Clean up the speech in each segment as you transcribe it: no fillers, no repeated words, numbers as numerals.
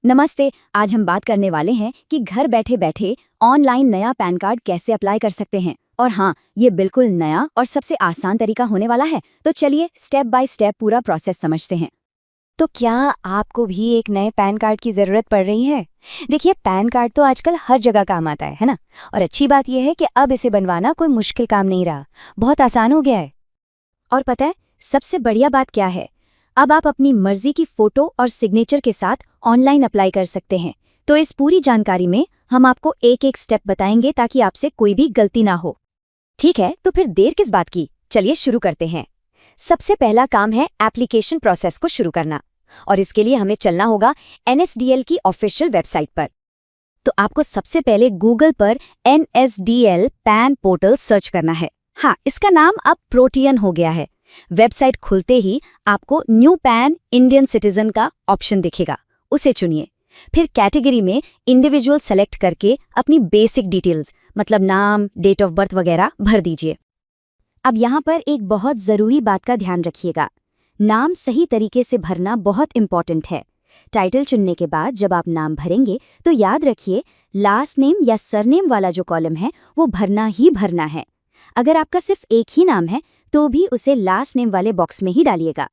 नमस्ते। आज हम बात करने वाले हैं कि घर बैठे बैठे ऑनलाइन नया पैन कार्ड कैसे अप्लाई कर सकते हैं। और हाँ, ये बिल्कुल नया और सबसे आसान तरीका होने वाला है। तो चलिए स्टेप बाय स्टेप पूरा प्रोसेस समझते हैं। तो क्या आपको भी एक नए पैन कार्ड की ज़रूरत पड़ रही है? देखिए, पैन कार्ड तो आजकल हर जगह काम आता है ना? और अच्छी बात यह है कि अब इसे बनवाना कोई मुश्किल काम नहीं रहा, बहुत आसान हो गया है। और पता है सबसे बढ़िया बात क्या है? अब आप अपनी मर्जी की फोटो और सिग्नेचर के साथ ऑनलाइन अप्लाई कर सकते हैं। तो इस पूरी जानकारी में हम आपको एक एक स्टेप बताएंगे ताकि आपसे कोई भी गलती ना हो। ठीक है, तो फिर देर किस बात की? चलिए शुरू करते हैं। सबसे पहला काम है एप्लीकेशन प्रोसेस को शुरू करना, और इसके लिए हमें चलना होगा NSDL की ऑफिशियल वेबसाइट पर। तो आपको सबसे पहले गूगल पर NSDL पैन पोर्टल सर्च करना है। हाँ, इसका नाम अब प्रोटियन हो गया है। वेबसाइट खुलते ही आपको न्यू पैन इंडियन सिटीजन का ऑप्शन दिखेगा, उसे चुनिए। फिर कैटेगरी में इंडिविजुअल सेलेक्ट करके अपनी बेसिक डिटेल्स मतलब नाम, डेट ऑफ बर्थ वगैरह भर दीजिए। अब यहाँ पर एक बहुत ज़रूरी बात का ध्यान रखिएगा, नाम सही तरीके से भरना बहुत इम्पॉर्टेंट है। टाइटल चुनने के बाद जब आप नाम भरेंगे तो याद रखिए लास्ट नेम या सरनेम वाला जो कॉलम है वो भरना ही भरना है। अगर आपका सिर्फ एक ही नाम है तो भी उसे लास्ट नेम वाले बॉक्स में ही डालिएगा।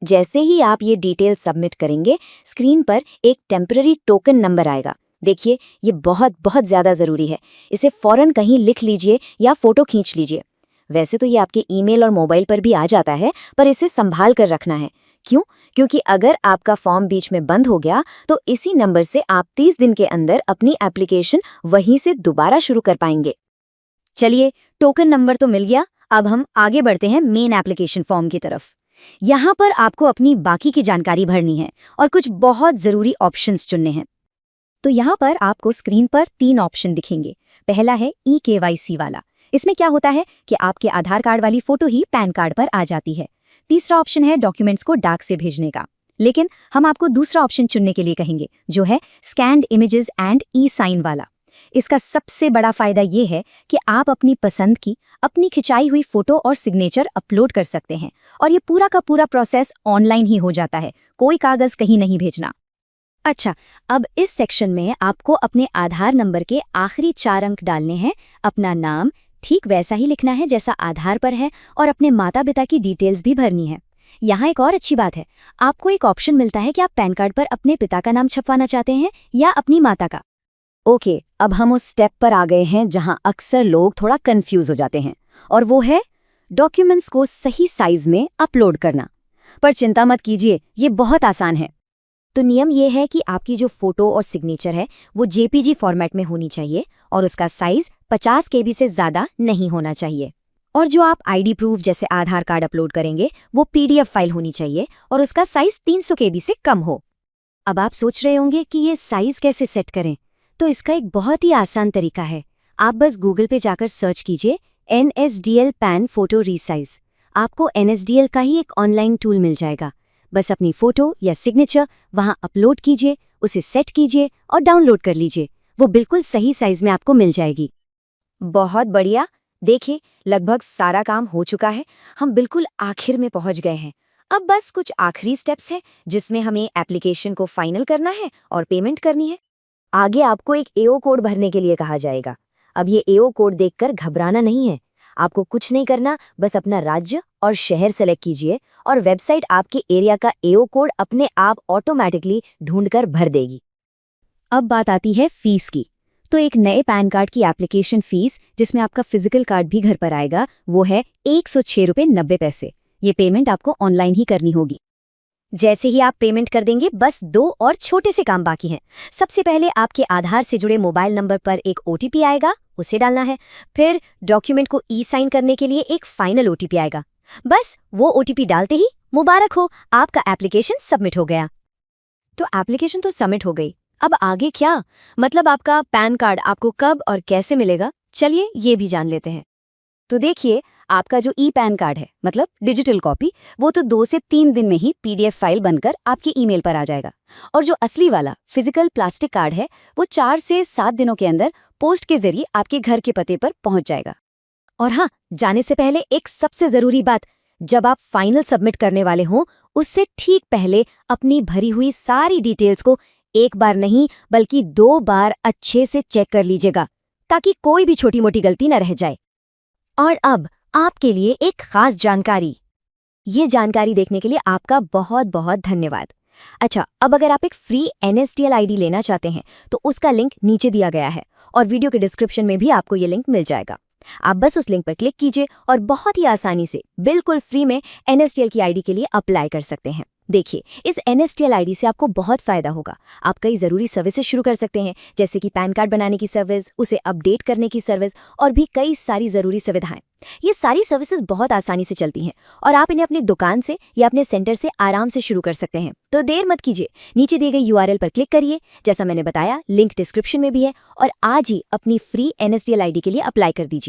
जैसे ही आप ये डिटेल सबमिट करेंगे, स्क्रीन पर एक टेम्पररी टोकन नंबर आएगा। देखिए, ये बहुत बहुत ज़्यादा ज़रूरी है। इसे फ़ौरन कहीं लिख लीजिए या फ़ोटो खींच लीजिए। वैसे तो ये आपके ईमेल और मोबाइल पर भी आ जाता है, पर इसे संभाल कर रखना है। क्यों? क्योंकि अगर आपका फॉर्म बीच में बंद हो गया तो इसी नंबर से आप 30 दिन के अंदर अपनी एप्लीकेशन वहीं से दोबारा शुरू कर पाएंगे। चलिए, टोकन नंबर तो मिल गया। अब हम आगे बढ़ते हैं मेन एप्लीकेशन फॉर्म की तरफ। यहाँ पर आपको अपनी बाकी की जानकारी भरनी है और कुछ बहुत ज़रूरी ऑप्शंस चुनने हैं। तो यहाँ पर आपको स्क्रीन पर 3 ऑप्शन दिखेंगे। पहला है eKYC वाला। इसमें क्या होता है कि आपके आधार कार्ड वाली फोटो ही पैन कार्ड पर आ जाती है। तीसरा ऑप्शन है डॉक्यूमेंट्स को डाक से भेजने का, लेकिन हम आपको दूसरा ऑप्शन चुनने के लिए कहेंगे, जो है स्कैन्ड इमेजेस एंड ई-साइन वाला। इसका सबसे बड़ा फायदा ये है कि आप अपनी पसंद की अपनी खिंचाई हुई फोटो और सिग्नेचर अपलोड कर सकते हैं, और ये पूरा का पूरा प्रोसेस ऑनलाइन ही हो जाता है, कोई कागज कहीं नहीं भेजना। अच्छा, अब इस सेक्शन में आपको अपने आधार नंबर के आखिरी 4 अंक डालने हैं। अपना नाम ठीक वैसा ही लिखना है जैसा आधार पर है, और अपने माता पिता की डिटेल्स भी भरनी है। यहाँ एक और अच्छी बात है, आपको एक ऑप्शन मिलता है कि आप पैन कार्ड पर अपने पिता का नाम छपवाना चाहते हैं या अपनी माता का। ओके, अब हम उस स्टेप पर आ गए हैं जहां अक्सर लोग थोड़ा कंफ्यूज हो जाते हैं, और वो है डॉक्यूमेंट्स को सही साइज में अपलोड करना। पर चिंता मत कीजिए, ये बहुत आसान है। तो नियम ये है कि आपकी जो फोटो और सिग्नेचर है वो JPG फॉर्मेट में होनी चाहिए, और उसका साइज 50 KB से ज़्यादा नहीं होना चाहिए। और जो आप ID प्रूफ जैसे आधार कार्ड अपलोड करेंगे वो PDF फाइल होनी चाहिए, और उसका साइज 300 KB से कम हो। अब आप सोच रहे होंगे कि ये साइज कैसे सेट करें? तो इसका एक बहुत ही आसान तरीका है। आप बस गूगल पे जाकर सर्च कीजिए NSDL पैन फोटो रीसाइज। आपको NSDL का ही एक ऑनलाइन टूल मिल जाएगा। बस अपनी फोटो या सिग्नेचर वहां अपलोड कीजिए, उसे सेट कीजिए और डाउनलोड कर लीजिए। वो बिल्कुल सही साइज में आपको मिल जाएगी। बहुत बढ़िया। देखिए, लगभग सारा काम हो चुका है। हम बिल्कुल आखिर में पहुंच गए हैं। अब बस कुछ आखिरी स्टेप्स हैं जिसमें हमें एप्लीकेशन को फाइनल करना है और पेमेंट करनी है। आगे आपको एक AO कोड भरने के लिए कहा जाएगा। अब ये AO कोड देखकर घबराना नहीं है। आपको कुछ नहीं करना, बस अपना राज्य और शहर सेलेक्ट कीजिए, और वेबसाइट आपके एरिया का AO कोड अपने आप ऑटोमेटिकली ढूंढकर भर देगी। अब बात आती है फीस की। तो एक नए पैन कार्ड की एप्लीकेशन फीस, जिसमें आपका फिजिकल कार्ड भी घर पर आएगा, वो है 106.90 रुपये। ये पेमेंट आपको ऑनलाइन ही करनी होगी। जैसे ही आप पेमेंट कर देंगे, बस 2 और छोटे से काम बाकी हैं। सबसे पहले आपके आधार से जुड़े मोबाइल नंबर पर एक OTP आएगा, उसे डालना है। फिर डॉक्यूमेंट को ई-साइन करने के लिए एक फाइनल OTP आएगा। बस वो OTP डालते ही मुबारक हो, आपका एप्लीकेशन सबमिट हो गया। तो एप्लीकेशन तो सबमिट हो गई, अब आगे क्या? मतलब आपका पैन कार्ड आपको कब और कैसे मिलेगा? चलिए ये भी जान लेते हैं। तो देखिए, आपका जो पैन कार्ड है मतलब डिजिटल कॉपी, वो तो 2 से 3 दिन में ही PDF फाइल बनकर आपके ईमेल पर आ जाएगा। और जो असली वाला फिजिकल प्लास्टिक कार्ड है वो 4 से 7 दिनों के अंदर पोस्ट के जरिए आपके घर के पते पर पहुंच जाएगा। और हाँ, जाने से पहले एक सबसे ज़रूरी बात, जब आप फाइनल सबमिट करने वाले हों उससे ठीक पहले अपनी भरी हुई सारी डिटेल्स को एक बार नहीं बल्कि 2 बार अच्छे से चेक कर लीजिएगा ताकि कोई भी छोटी मोटी गलती न रह जाए। और अब आपके लिए एक खास जानकारी। ये जानकारी देखने के लिए आपका बहुत बहुत धन्यवाद। अच्छा, अब अगर आप एक फ्री NSDL आईडी लेना चाहते हैं तो उसका लिंक नीचे दिया गया है और वीडियो के डिस्क्रिप्शन में भी आपको ये लिंक मिल जाएगा। आप बस उस लिंक पर क्लिक कीजिए और बहुत ही आसानी से बिल्कुल फ्री में NSDL की आईडी के लिए अप्लाई कर सकते हैं। देखिए, इस NSDL आईडी से आपको बहुत फायदा होगा। आप कई ज़रूरी सर्विसेज शुरू कर सकते हैं, जैसे कि पैन कार्ड बनाने की सर्विस, उसे अपडेट करने की सर्विस और भी कई सारी ज़रूरी सुविधाएं। ये सारी सर्विसेज बहुत आसानी से चलती हैं और आप इन्हें अपनी दुकान से या अपने सेंटर से आराम से शुरू कर सकते हैं। तो देर मत कीजिए, नीचे दिए गए URL पर क्लिक करिए, जैसा मैंने बताया लिंक डिस्क्रिप्शन में भी है, और आज ही अपनी फ्री NSDL आईडी के लिए अप्लाई कर दीजिए।